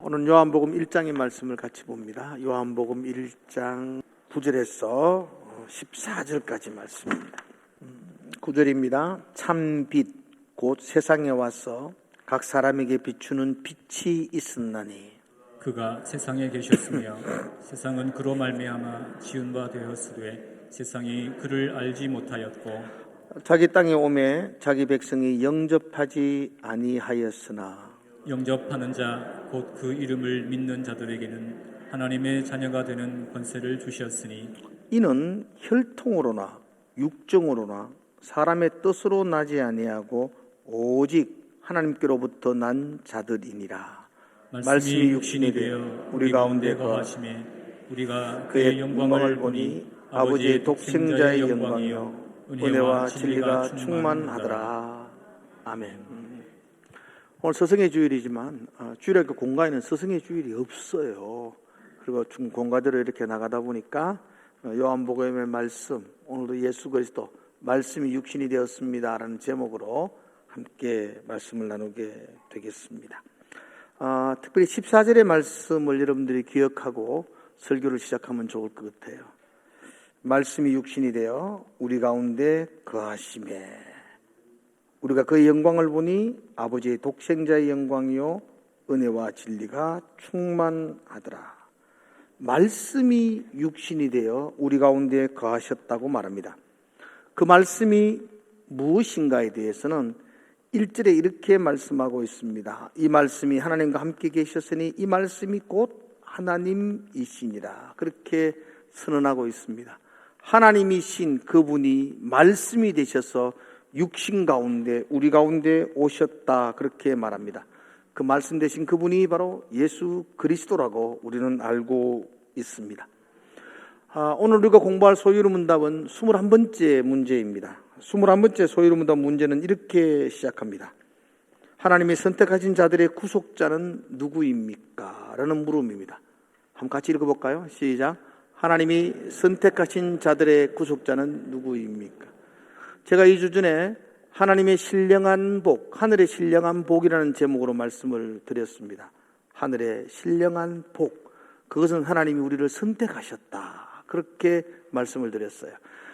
오늘 요한복음 1장의 말씀을 같이 봅니다. 요한복음 1장 9절에서 14절까지 말씀입니다. 9절입니다. 참 빛 곧 세상에 와서 각 사람에게 비추는 빛이 있었나니 그가 세상에 계셨으며 세상은 그로 말미암아 지은 바 되었으되 세상이 그를 알지 못하였고 자기 땅에 오매 자기 백성이 영접하지 아니하였으나 영접하는 자 곧 그 이름을 믿는 자들에게는 하나님의 자녀가 되는 권세를 주셨으니 이는 혈통으로나 육정으로나 사람의 뜻으로 나지 아니하고 오직 하나님께로부터 난 자들이니라. 말씀이 육신이 되어 우리 가운데 거하심에 우리가 그의 영광을 보니 아버지의 독생자의 영광이요 은혜와 진리가 충만하더라. 아멘. 오늘 스승의 주일이지만 주일에 그 공가에는 스승의 주일이 없어요. 그리고 공가대로 이렇게 나가다 보니까 요한복음의 말씀, 오늘도 예수 그리스도 말씀이 육신이 되었습니다라는 제목으로 함께 말씀을 나누게 되겠습니다. 특별히 14절의 말씀을 여러분들이 기억하고 설교를 시작하면 좋을 것 같아요. 말씀이 육신이 되어 우리 가운데 거하심에 우리가 그의 영광을 보니 아버지의 독생자의 영광이요 은혜와 진리가 충만하더라. 말씀이 육신이 되어 우리 가운데 거하셨다고 말합니다. 그 말씀이 무엇인가에 대해서는 1절에 이렇게 말씀하고 있습니다. 이 말씀이 하나님과 함께 계셨으니 이 말씀이 곧 하나님이시니라. 그렇게 선언하고 있습니다. 하나님이신 그분이 말씀이 되셔서 육신 가운데 우리 가운데 오셨다. 그렇게 말합니다. 그 말씀 되신 그분이 바로 예수 그리스도라고 우리는 알고 있습니다. 오늘 우리가 공부할 소유의 문답은 21번째 문제입니다. 21번째 소유의 문답 문제는 이렇게 시작합니다. 하나님이 선택하신 자들의 구속자는 누구입니까? 라는 물음입니다. 한번 같이 읽어볼까요? 시작. 하나님이 선택하신 자들의 구속자는 누구입니까? 제가 2주 전에 하나님의 신령한 복, 하늘의 신령한 복이라는 제목으로 말씀을 드렸습니다. 하늘의 신령한 복, 그것은 하나님이 우리를 선택하셨다. 그렇게 말씀을 드렸어요.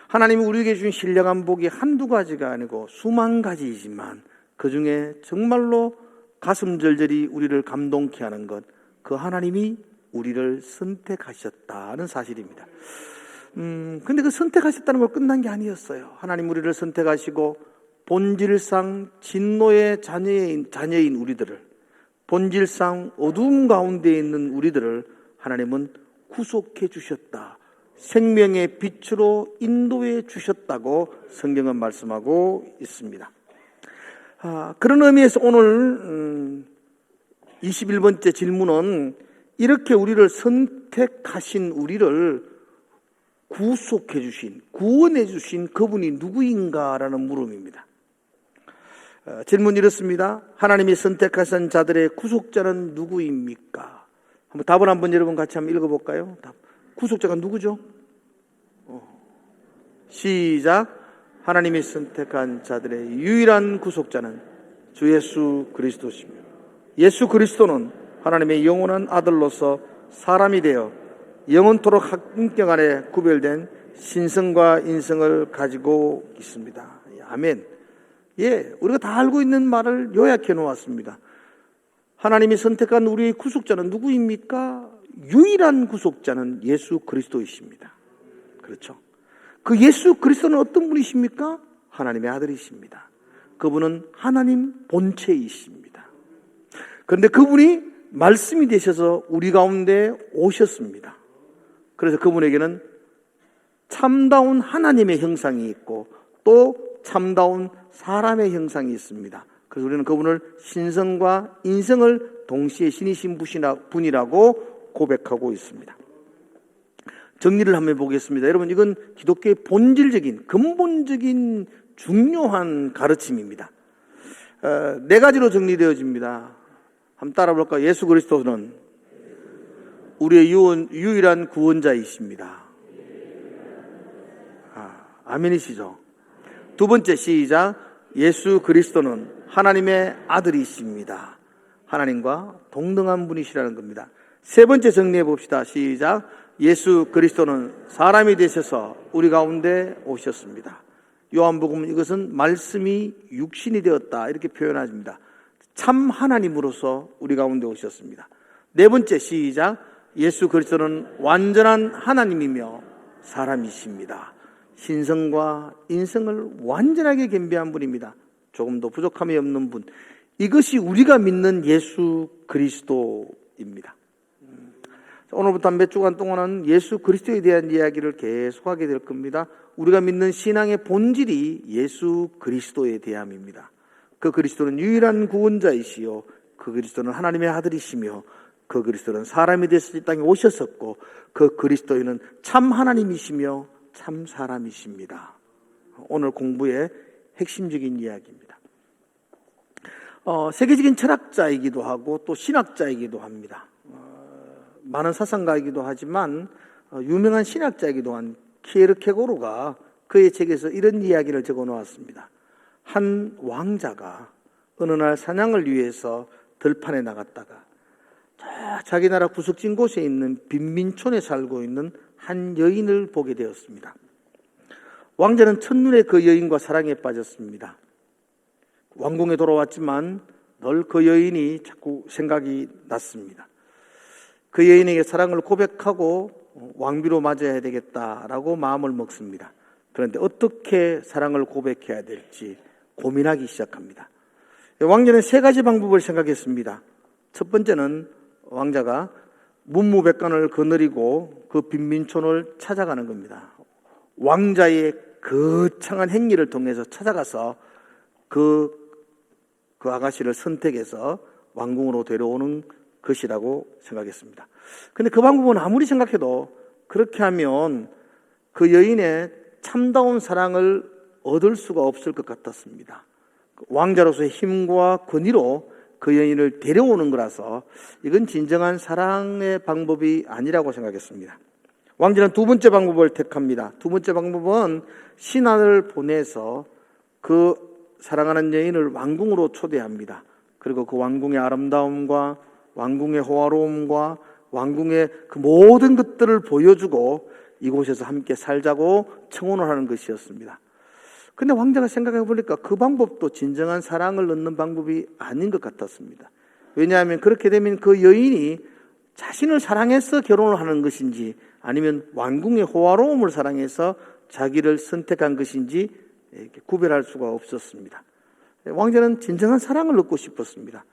하나님이 우리에게 준 신령한 복이 한두 가지가 아니고 수만 가지이지만 그 중에 정말로 가슴 절절히 우리를 감동케 하는 것, 그 하나님이 우리를 선택하셨다는 사실입니다. 근데 그 선택하셨다는 걸 끝난 게 아니었어요. 하나님 우리를 선택하시고 본질상 진노의 자녀인 우리들을, 본질상 어두움 가운데 있는 우리들을 하나님은 구속해 주셨다. 생명의 빛으로 인도해 주셨다고 성경은 말씀하고 있습니다. 그런 의미에서 오늘 21번째 질문은 이렇게 우리를 선택하신 우리를 구속해 주신, 구원해 주신 그분이 누구인가라는 물음입니다. 질문이 이렇습니다. 하나님이 선택하신 자들의 구속자는 누구입니까? 한번 답을 한번 여러분 같이 한번 읽어볼까요? 구속자가 누구죠? 시작. 하나님이 선택한 자들의 유일한 구속자는 주 예수 그리스도십니다. 예수 그리스도는 하나님의 영원한 아들로서 사람이 되어 영원토록 합격 안에 구별된 신성과 인성을 가지고 있습니다. 아멘. 우리가 다 알고 있는 말을 요약해 놓았습니다. 하나님이 선택한 우리의 구속자는 누구입니까? 유일한 구속자는 예수 그리스도이십니다. 그렇죠? 그 예수 그리스도는 어떤 분이십니까? 하나님의 아들이십니다. 그분은 하나님 본체이십니다. 그런데 그분이 말씀이 되셔서 우리 가운데 오셨습니다. 그래서 그분에게는 참다운 하나님의 형상이 있고 또 참다운 사람의 형상이 있습니다. 그래서 우리는 그분을 신성과 인성을 동시에 신이신 분이라고 고백하고 있습니다. 정리를 한번 해보겠습니다. 여러분, 이건 기독교의 본질적인, 근본적인 중요한 가르침입니다. 4가지로 정리되어집니다. 한번 따라볼까요? 예수 그리스도는 우리의 유일한 구원자이십니다. 아멘이시죠? 두 번째, 시작. 예수 그리스도는 하나님의 아들이십니다. 하나님과 동등한 분이시라는 겁니다. 세 번째 정리해 봅시다. 시작. 예수 그리스도는 사람이 되셔서 우리 가운데 오셨습니다. 요한복음은 이것은 말씀이 육신이 되었다 이렇게 표현합니다. 참 하나님으로서 우리 가운데 오셨습니다. 네 번째 시작. 예수 그리스도는 완전한 하나님이며 사람이십니다. 신성과 인성을 완전하게 겸비한 분입니다. 조금도 부족함이 없는 분. 이것이 우리가 믿는 예수 그리스도입니다. 오늘부터 몇 주간 동안은 예수 그리스도에 대한 이야기를 계속하게 될 겁니다. 우리가 믿는 신앙의 본질이 예수 그리스도에 대함입니다. 그 그리스도는 유일한 구원자이시요 그 그리스도는 하나님의 아들이시며 그 그리스도는 사람이 되어서 이 땅에 오셨었고 그 그리스도인은 참 하나님이시며 참 사람이십니다. 오늘 공부의 핵심적인 이야기입니다. 세계적인 철학자이기도 하고 또 신학자이기도 합니다. 많은 사상가이기도 하지만 유명한 신학자이기도 한 키에르케고르가 그의 책에서 이런 이야기를 적어 놓았습니다. 한 왕자가 어느 날 사냥을 위해서 들판에 나갔다가 자기 나라 구석진 곳에 있는 빈민촌에 살고 있는 한 여인을 보게 되었습니다. 왕자는 첫눈에 그 여인과 사랑에 빠졌습니다. 왕궁에 돌아왔지만 늘 그 여인이 자꾸 생각이 났습니다. 그 여인에게 사랑을 고백하고 왕비로 맞아야 되겠다라고 마음을 먹습니다. 그런데 어떻게 사랑을 고백해야 될지 고민하기 시작합니다. 왕자는 세 가지 방법을 생각했습니다. 첫 번째는 왕자가 문무백관을 거느리고 그 빈민촌을 찾아가는 겁니다. 왕자의 거창한 행리를 통해서 찾아가서 그 아가씨를 선택해서 왕궁으로 데려오는 것이라고 생각했습니다. 그런데 그 방법은 아무리 생각해도 그렇게 하면 그 여인의 참다운 사랑을 얻을 수가 없을 것 같았습니다. 왕자로서의 힘과 권위로 그 여인을 데려오는 거라서 이건 진정한 사랑의 방법이 아니라고 생각했습니다. 왕자는 두 번째 방법을 택합니다. 두 번째 방법은 신하를 보내서 그 사랑하는 여인을 왕궁으로 초대합니다. 그리고 그 왕궁의 아름다움과 왕궁의 호화로움과 왕궁의 그 모든 것들을 보여주고 이곳에서 함께 살자고 청혼을 하는 것이었습니다. 근데 왕자가 생각해 보니까 그 방법도 진정한 사랑을 얻는 방법이 아닌 것 같았습니다. 왜냐하면 그렇게 되면 그 여인이 자신을 사랑해서 결혼을 하는 것인지 아니면 왕궁의 호화로움을 사랑해서 자기를 선택한 것인지 이렇게 구별할 수가 없었습니다. 왕자는 진정한 사랑을 얻고 싶었습니다.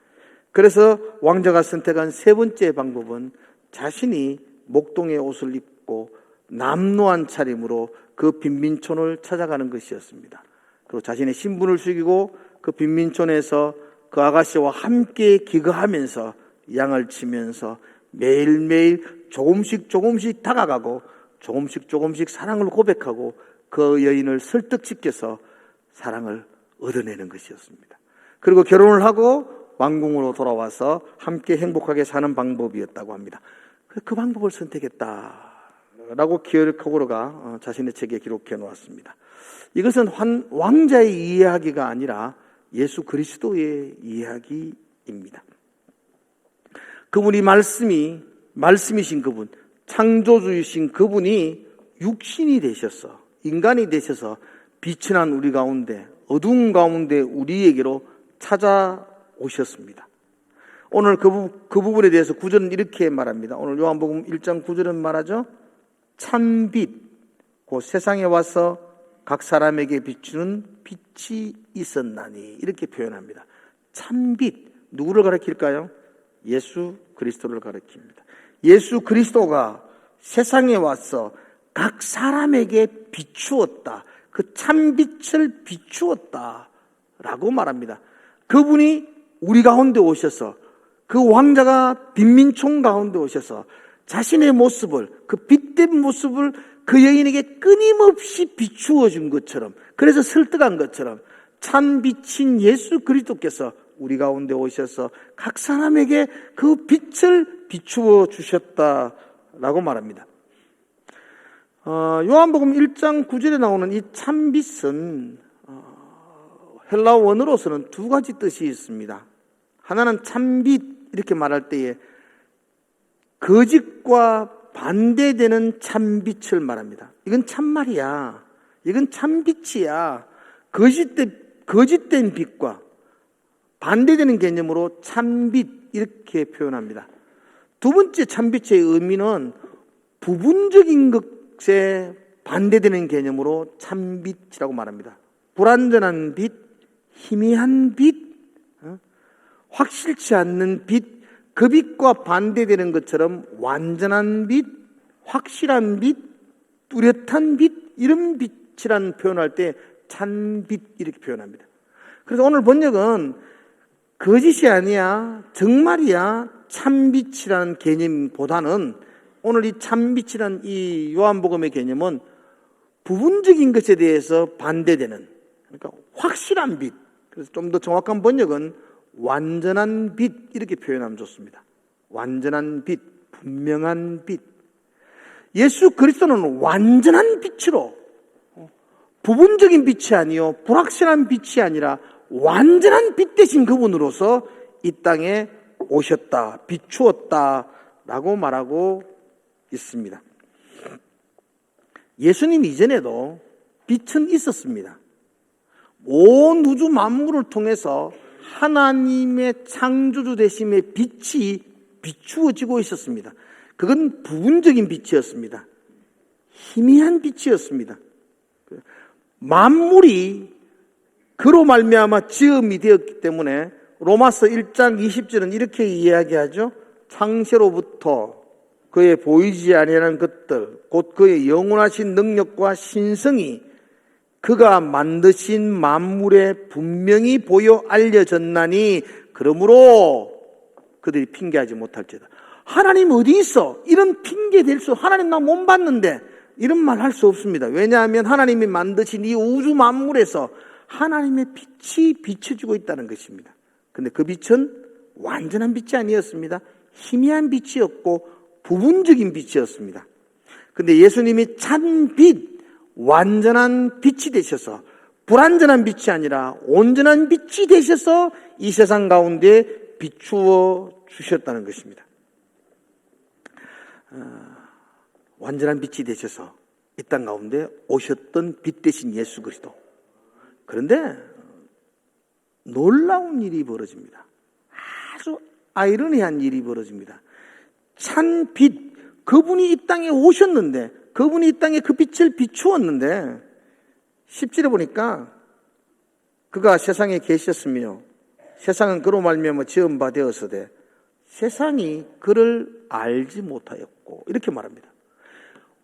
그래서 왕자가 선택한 세 번째 방법은 자신이 목동의 옷을 입고 남루한 차림으로 그 빈민촌을 찾아가는 것이었습니다. 그리고 자신의 신분을 숙이고 그 빈민촌에서 그 아가씨와 함께 기거하면서 양을 치면서 매일매일 조금씩 다가가고 조금씩 사랑을 고백하고 그 여인을 설득시켜서 사랑을 얻어내는 것이었습니다. 그리고 결혼을 하고 왕궁으로 돌아와서 함께 행복하게 사는 방법이었다고 합니다. 그 방법을 선택했다라고 키에르케고르가 자신의 책에 기록해 놓았습니다. 이것은 왕자의 이야기가 아니라 예수 그리스도의 이야기입니다. 그분이 말씀이신 그분, 창조주이신 그분이 육신이 되셔서 인간이 되셔서 빛이 난 우리 가운데 어두운 가운데 우리에게로 찾아오셨습니다. 오늘 그 부분에 대해서 구절은 이렇게 말합니다. 오늘 요한복음 1장 9절은 말하죠. 참빛, 그 세상에 와서 각 사람에게 비추는 빛이 있었나니 이렇게 표현합니다. 참빛, 누구를 가리킬까요? 예수 그리스도를 가리킵니다. 예수 그리스도가 세상에 와서 각 사람에게 비추었다. 그 참빛을 비추었다 라고 말합니다. 그분이 우리 가운데 오셔서 그 왕자가 빈민촌 가운데 오셔서 자신의 모습을 그 빛된 모습을 그 여인에게 끊임없이 비추어 준 것처럼 그래서 설득한 것처럼 참빛인 예수 그리스도께서 우리 가운데 오셔서 각 사람에게 그 빛을 비추어 주셨다라고 말합니다. 요한복음 1장 9절에 나오는 이 참빛은 헬라어 원어로서는 두 가지 뜻이 있습니다. 하나는 참빛 이렇게 말할 때에 거짓과 반대되는 참빛을 말합니다. 이건 참말이야. 이건 참빛이야. 거짓된 빛과 반대되는 개념으로 참빛 이렇게 표현합니다. 두 번째 참빛의 의미는 부분적인 것에 반대되는 개념으로 참빛이라고 말합니다. 불완전한 빛, 희미한 빛, 확실치 않는 빛, 그 빛과 반대되는 것처럼 완전한 빛, 확실한 빛, 뚜렷한 빛, 이런 빛이라는 표현할 때 참빛 이렇게 표현합니다. 그래서 오늘 번역은 거짓이 아니야, 정말이야, 참빛이라는 개념보다는 오늘 이 참빛이라는 이 요한복음의 개념은 부분적인 것에 대해서 반대되는, 그러니까 확실한 빛, 그래서 좀 더 정확한 번역은 완전한 빛 이렇게 표현하면 좋습니다. 완전한 빛, 분명한 빛. 예수 그리스도는 완전한 빛으로, 부분적인 빛이 아니요 불확실한 빛이 아니라 완전한 빛 되신 그분으로서 이 땅에 오셨다, 비추었다 라고 말하고 있습니다. 예수님 이전에도 빛은 있었습니다. 온 우주 만물을 통해서 하나님의 창조주 되심의 빛이 비추어지고 있었습니다. 그건 부분적인 빛이었습니다. 희미한 빛이었습니다. 만물이 그로 말미암아 지음이 되었기 때문에 로마서 1장 20절은 이렇게 이야기하죠. 창세로부터 그의 보이지 아니하는 것들 곧 그의 영원하신 능력과 신성이 그가 만드신 만물에 분명히 보여 알려졌나니 그러므로 그들이 핑계하지 못할지다. 하나님 어디 있어? 이런 핑계 댈 수, 하나님 나 못 봤는데 이런 말 할 수 없습니다. 왜냐하면 하나님이 만드신 이 우주 만물에서 하나님의 빛이 비춰지고 있다는 것입니다. 근데 그 빛은 완전한 빛이 아니었습니다. 희미한 빛이었고 부분적인 빛이었습니다. 근데 예수님이 참 빛, 완전한 빛이 되셔서 불완전한 빛이 아니라 온전한 빛이 되셔서 이 세상 가운데 비추어 주셨다는 것입니다. 완전한 빛이 되셔서 이 땅 가운데 오셨던 빛 대신 예수 그리스도. 그런데 놀라운 일이 벌어집니다. 아주 아이러니한 일이 벌어집니다. 찬 빛, 그분이 이 땅에 오셨는데, 그분이 이 땅에 그 빛을 비추었는데 10절에 보니까 그가 세상에 계셨으며 세상은 그로 말미암아 지은 바 되었으되 세상이 그를 알지 못하였고 이렇게 말합니다.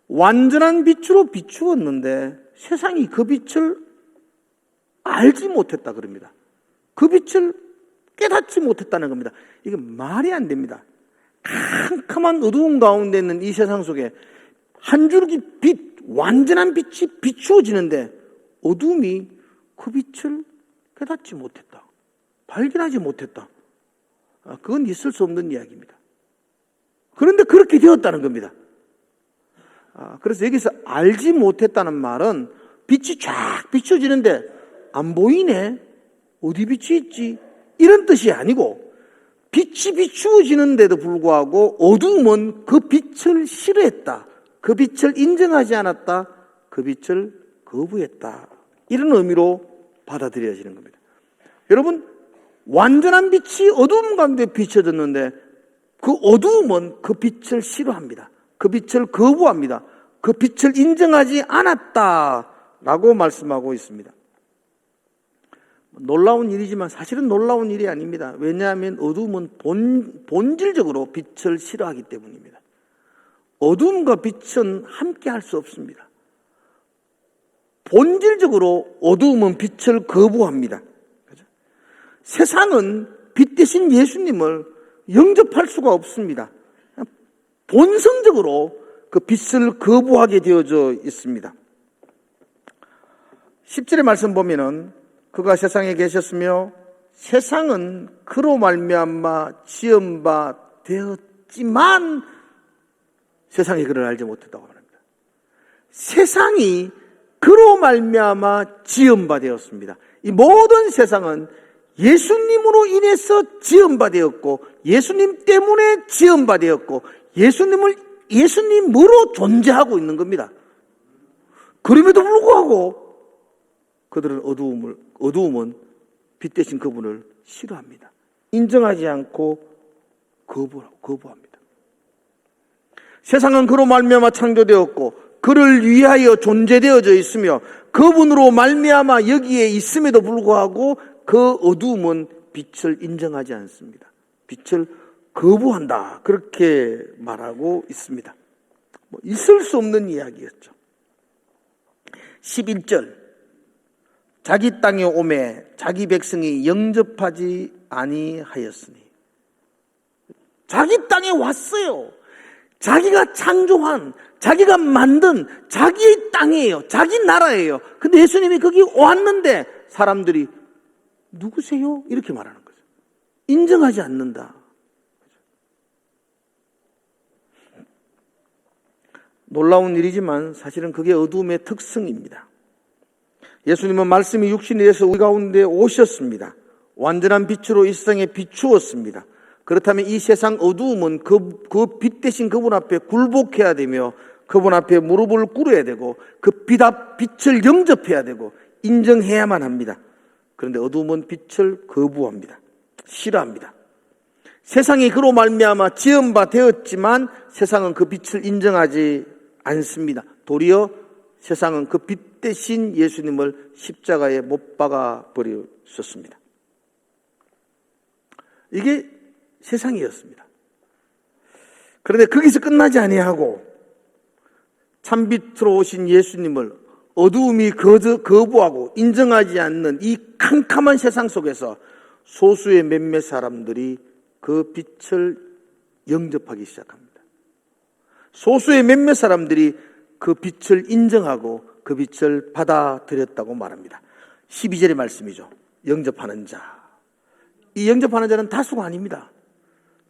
완전한 빛으로 비추었는데 세상이 그 빛을 알지 못했다 그럽니다. 그 빛을 깨닫지 못했다는 겁니다. 이게 말이 안 됩니다. 캄캄한 어두운 가운데 있는 이 세상 속에 한 줄기 빛, 완전한 빛이 비추어지는데 어둠이 그 빛을 깨닫지 못했다. 발견하지 못했다. 그건 있을 수 없는 이야기입니다. 그런데 그렇게 되었다는 겁니다. 그래서 여기서 알지 못했다는 말은 빛이 쫙 비춰지는데 안 보이네? 어디 빛이 있지? 이런 뜻이 아니고 빛이 비추어지는데도 불구하고 어둠은 그 빛을 싫어했다. 그 빛을 인정하지 않았다. 그 빛을 거부했다. 이런 의미로 받아들여지는 겁니다. 여러분, 완전한 빛이 어두움 가운데 비춰졌는데 그 어두움은 그 빛을 싫어합니다. 그 빛을 거부합니다. 그 빛을 인정하지 않았다라고 말씀하고 있습니다. 놀라운 일이지만 사실은 놀라운 일이 아닙니다. 왜냐하면 어두움은 본질적으로 빛을 싫어하기 때문입니다. 어둠과 빛은 함께 할 수 없습니다. 본질적으로 어두움은 빛을 거부합니다. 그죠? 세상은 빛 대신 예수님을 영접할 수가 없습니다. 본성적으로 그 빛을 거부하게 되어져 있습니다. 10절의 말씀 보면은 그가 세상에 계셨으며 세상은 그로 말미암아 지은 바 되었지만 세상이 그를 알지 못했다고 합니다. 세상이 그로 말미암아 지은 바 되었습니다. 이 모든 세상은 예수님으로 인해서 지음받았고 예수님 때문에 지음받았고 예수님으로 존재하고 있는 겁니다. 그럼에도 불구하고 그들은 어두움은 빛 대신 그분을 싫어합니다. 인정하지 않고 거부합니다. 세상은 그로 말미암아 창조되었고 그를 위하여 존재되어져 있으며 그분으로 말미암아 여기에 있음에도 불구하고 그 어두움은 빛을 인정하지 않습니다. 빛을 거부한다. 그렇게 말하고 있습니다. 있을 수 없는 이야기였죠. 11절 자기 땅에 오매 자기 백성이 영접하지 아니하였으니. 자기 땅에 왔어요. 자기가 창조한, 자기가 만든 자기의 땅이에요. 자기 나라예요. 근데 예수님이 거기 왔는데 사람들이 누구세요? 이렇게 말하는 거죠. 인정하지 않는다. 놀라운 일이지만 사실은 그게 어두움의 특성입니다. 예수님은 말씀이 육신이 돼서 우리 가운데 오셨습니다. 완전한 빛으로 이 세상에 비추었습니다. 그렇다면 이 세상 어두움은 그 빛 대신 그분 앞에 굴복해야 되며 그분 앞에 무릎을 꿇어야 되고 그 빛을 영접해야 되고 인정해야만 합니다. 그런데 어두움은 빛을 거부합니다. 싫어합니다. 세상이 그로 말미암아 지음바 되었지만 세상은 그 빛을 인정하지 않습니다. 도리어 세상은 그 빛 대신 예수님을 십자가에 못 박아 버렸었습니다. 이게 세상이었습니다. 그런데 거기서 끝나지 아니하고 참빛으로 오신 예수님을 어두움이 거부하고 인정하지 않는 이 캄캄한 세상 속에서 소수의 몇몇 사람들이 그 빛을 영접하기 시작합니다. 소수의 몇몇 사람들이 그 빛을 인정하고 그 빛을 받아들였다고 말합니다. 12절의 말씀이죠. 영접하는 자. 이 영접하는 자는 다수가 아닙니다.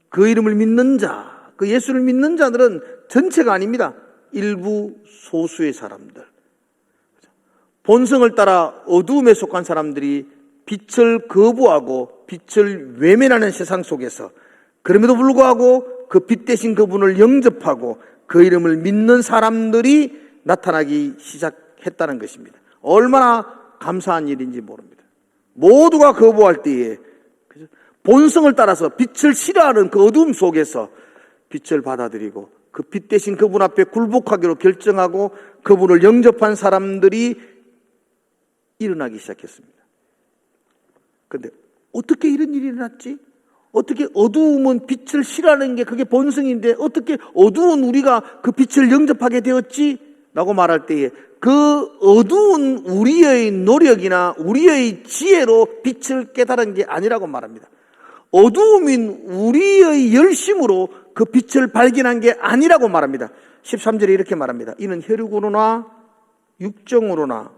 그 이름을 믿는 자, 그 예수를 믿는 자들은 전체가 아닙니다. 일부 소수의 사람들. 본성을 따라 어두움에 속한 사람들이 빛을 거부하고 빛을 외면하는 세상 속에서 그럼에도 불구하고 그 빛 대신 그분을 영접하고 그 이름을 믿는 사람들이 나타나기 시작했다는 것입니다. 얼마나 감사한 일인지 모릅니다. 모두가 거부할 때에 본성을 따라서 빛을 싫어하는 그 어두움 속에서 빛을 받아들이고 그 빛 대신 그분 앞에 굴복하기로 결정하고 그분을 영접한 사람들이 일어나기 시작했습니다. 그런데 어떻게 이런 일이 일어났지? 어떻게 어두움은 빛을 싫어하는 게 그게 본성인데 어떻게 어두운 우리가 그 빛을 영접하게 되었지? 라고 말할 때에 그 어두운 우리의 노력이나 우리의 지혜로 빛을 깨달은 게 아니라고 말합니다. 어두움인 우리의 열심으로 그 빛을 발견한 게 아니라고 말합니다. 13절에 이렇게 말합니다. 이는 혈육으로나 육정으로나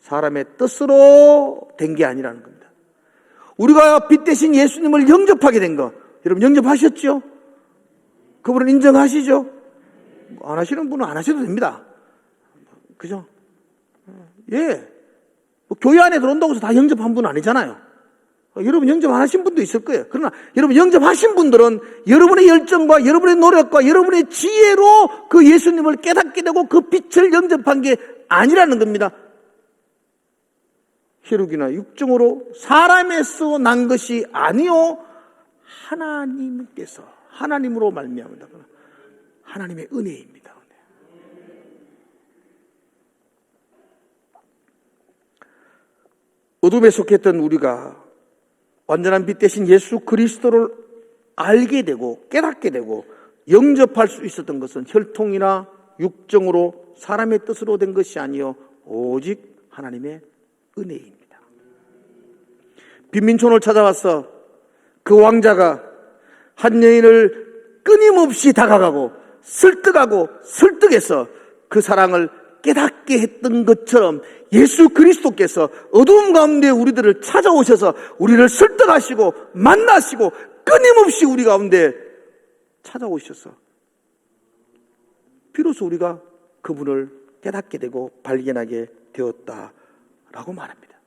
사람의 뜻으로 된 게 아니라는 겁니다. 우리가 빛 대신 예수님을 영접하게 된 거, 여러분 영접하셨죠? 그분을 인정하시죠? 안 하시는 분은 안 하셔도 됩니다. 그죠? 예. 교회 안에 들어온다고 해서 다 영접한 분은 아니잖아요. 여러분 영접 안 하신 분도 있을 거예요. 그러나 여러분 영접하신 분들은 여러분의 열정과 여러분의 노력과 여러분의 지혜로 그 예수님을 깨닫게 되고 그 빛을 영접한 게 아니라는 겁니다. 혈육이나 육정으로 사람에서 난 것이 아니요 하나님께서 하나님으로 말미암는다. 하나님의 은혜입니다. 어둠에 속했던 우리가 완전한 빛 대신 예수 그리스도를 알게 되고 깨닫게 되고 영접할 수 있었던 것은 혈통이나 육정으로 사람의 뜻으로 된 것이 아니요 오직 하나님의 은혜입니다. 빈민촌을 찾아와서 그 왕자가 한 여인을 끊임없이 다가가고 설득해서 그 사랑을 깨닫게 했던 것처럼 예수 그리스도께서 어두움 가운데 우리들을 찾아오셔서 우리를 설득하시고 만나시고 끊임없이 우리 가운데 찾아오셔서 비로소 우리가 그분을 깨닫게 되고 발견하게 되었다라고 말합니다.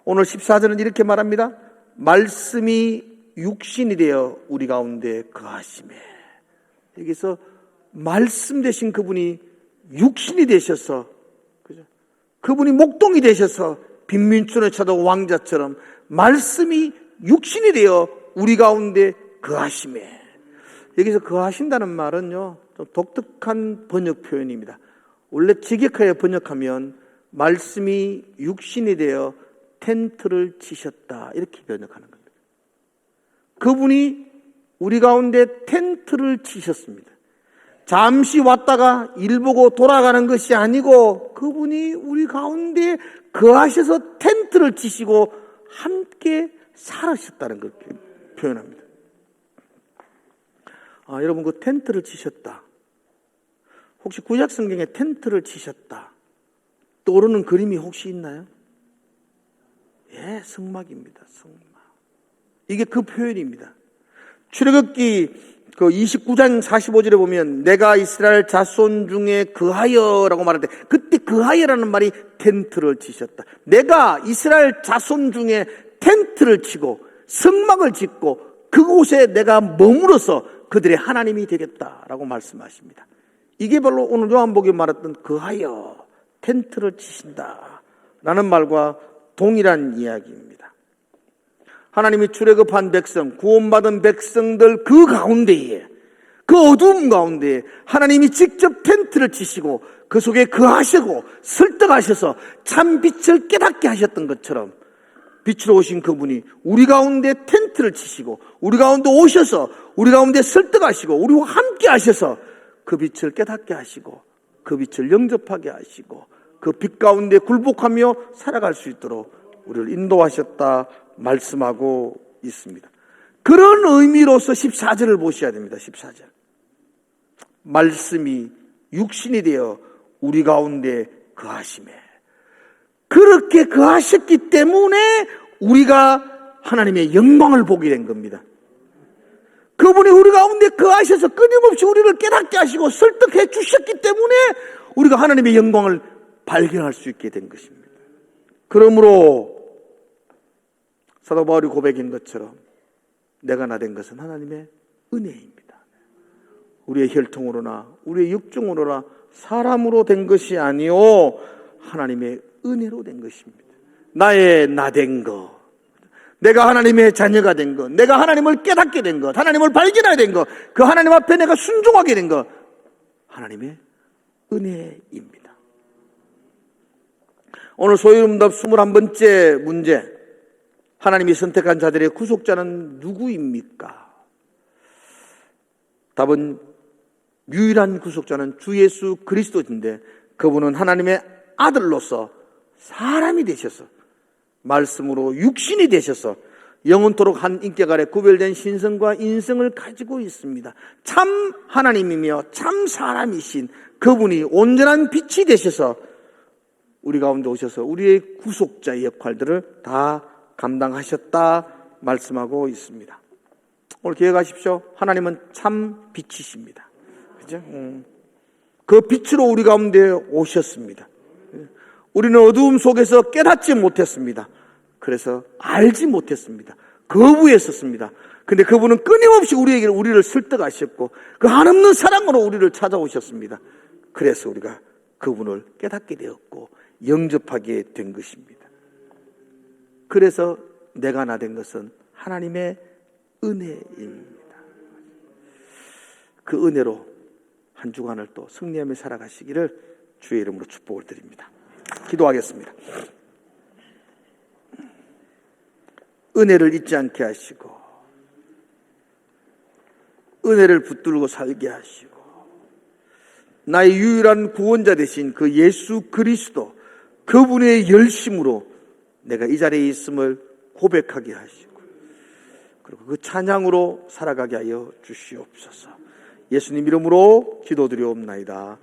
오늘 14절은 이렇게 말합니다. 말씀이 육신이 되어 우리 가운데 거하시매. 여기서 말씀 되신 그분이 육신이 되셔서, 그죠? 그분이 목동이 되셔서 빈민촌에 찾아온 왕자처럼 말씀이 육신이 되어 우리 가운데 거하시매. 여기서 거하신다는 말은요, 좀 독특한 번역 표현입니다. 원래 직역하여 번역하면 말씀이 육신이 되어 텐트를 치셨다, 이렇게 번역하는 겁니다. 그분이 우리 가운데 텐트를 치셨습니다. 잠시 왔다가 일 보고 돌아가는 것이 아니고 그분이 우리 가운데 거하셔서 텐트를 치시고 함께 살으셨다는 걸 표현합니다. 여러분, 그 텐트를 치셨다. 혹시 구약 성경에 텐트를 치셨다 떠오르는 그림이 혹시 있나요? 예, 성막입니다. 성막. 이게 그 표현입니다. 출애굽기 그 29장 45절에 보면 내가 이스라엘 자손 중에 거하여라고 말할 때 그때 거하여라는 말이 텐트를 치셨다. 내가 이스라엘 자손 중에 텐트를 치고 성막을 짓고 그곳에 내가 머물어서 그들의 하나님이 되겠다라고 말씀하십니다. 이게 바로 오늘 요한복음에 말했던 거하여 텐트를 치신다라는 말과 동일한 이야기입니다. 하나님이 출애굽한 백성, 구원받은 백성들 그 가운데에, 그 어두움 가운데에 하나님이 직접 텐트를 치시고 그 속에 거하시고 설득하셔서 참 빛을 깨닫게 하셨던 것처럼 빛으로 오신 그분이 우리 가운데 텐트를 치시고 우리 가운데 오셔서 우리 가운데 설득하시고 우리와 함께 하셔서 그 빛을 깨닫게 하시고 그 빛을 영접하게 하시고 그 빛 가운데 굴복하며 살아갈 수 있도록 우리를 인도하셨다 말씀하고 있습니다. 그런 의미로서 14절을 보셔야 됩니다. 14절. 말씀이 육신이 되어 우리 가운데 거하시매. 그렇게 거하셨기 때문에 우리가 하나님의 영광을 보게 된 겁니다. 그분이 우리 가운데 거하셔서 끊임없이 우리를 깨닫게 하시고 설득해 주셨기 때문에 우리가 하나님의 영광을 발견할 수 있게 된 것입니다. 그러므로 사도 바울이 고백인 것처럼 내가 나 된 것은 하나님의 은혜입니다. 우리의 혈통으로나 우리의 육종으로나 사람으로 된 것이 아니요 하나님의 은혜로 된 것입니다. 나의 나 된 것, 내가 하나님의 자녀가 된 것, 내가 하나님을 깨닫게 된 것, 하나님을 발견하게 된 것, 그 하나님 앞에 내가 순종하게 된 것, 하나님의 은혜입니다. 오늘 소유음답 21번째 문제, 하나님이 선택한 자들의 구속자는 누구입니까? 답은 유일한 구속자는 주 예수 그리스도인데 그분은 하나님의 아들로서 사람이 되셔서 말씀으로 육신이 되셔서 영원토록 한 인격 아래 구별된 신성과 인성을 가지고 있습니다. 참 하나님이며 참 사람이신 그분이 온전한 빛이 되셔서 우리 가운데 오셔서 우리의 구속자의 역할들을 다 감당하셨다 말씀하고 있습니다. 오늘 기억하십시오. 하나님은 참 빛이십니다. 그죠? 그 빛으로 우리 가운데 오셨습니다. 우리는 어두움 속에서 깨닫지 못했습니다. 그래서 알지 못했습니다. 거부했었습니다. 근데 그분은 끊임없이 우리를 설득하셨고 그 한없는 사랑으로 우리를 찾아오셨습니다. 그래서 우리가 그분을 깨닫게 되었고 영접하게 된 것입니다. 그래서 내가 나 된 것은 하나님의 은혜입니다. 그 은혜로 한 주간을 또 승리하며 살아가시기를 주의 이름으로 축복을 드립니다. 기도하겠습니다. 은혜를 잊지 않게 하시고 은혜를 붙들고 살게 하시고 나의 유일한 구원자 되신 그 예수 그리스도 그분의 열심으로 내가 이 자리에 있음을 고백하게 하시고 그리고 그 찬양으로 살아가게 하여 주시옵소서. 예수님 이름으로 기도드리옵나이다.